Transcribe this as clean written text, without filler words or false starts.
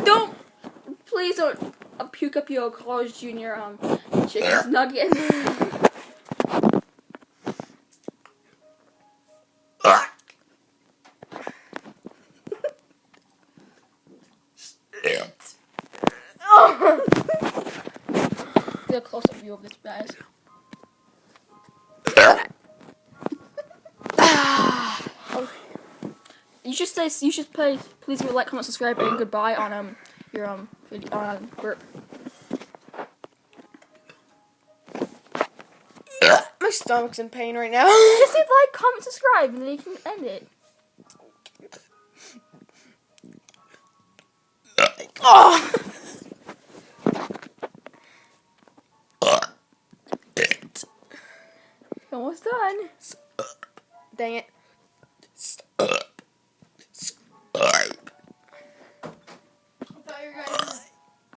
Don't. Please don't puke up your Carl's Jr. Chicken nuggets. Get a close-up view of this, guys. You should say. You should play. Please leave a like, comment, subscribe, and goodbye on your video on burp. My stomach's in pain right now. Just hit like, comment, subscribe, and then you can end it. Oh. Almost done. Dang it.